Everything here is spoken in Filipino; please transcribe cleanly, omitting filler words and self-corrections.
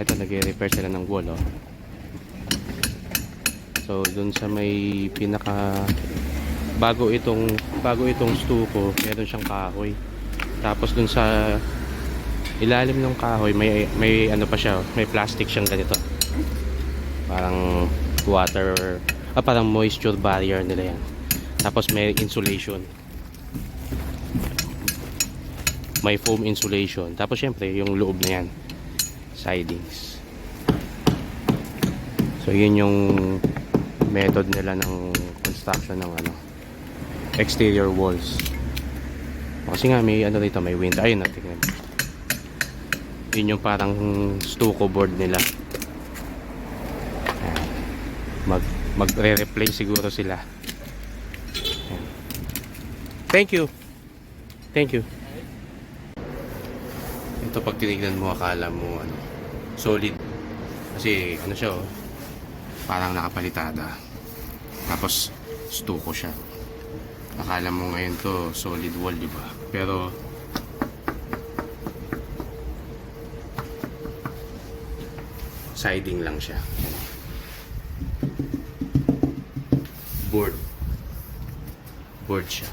Ito, nag-repair sila ng wall, oh. So dun sa may pinaka bago itong stuko, meron siyang kahoy. Tapos dun sa ilalim ng kahoy may ano pa siya, may plastic siyang ganito. Parang parang moisture barrier nila yan. Tapos may insulation. May foam insulation. Tapos syempre yung loob na yan, sidings. So yun yung method nila ng construction ng ano, exterior walls. Kasi nga may ano dito, may window. Ayun, natingnan. Yun yung parang stucco board nila. Magre-replace siguro sila. Ayan. Thank you. Thank you. Ito, pag tinignan mo, akala mo ano, solid. Kasi ano siya, oh, parang nakapalitada. Tapos stucco siya. Akala mo ngayon to solid wall, di ba? Pero siding lang siya. Board siya.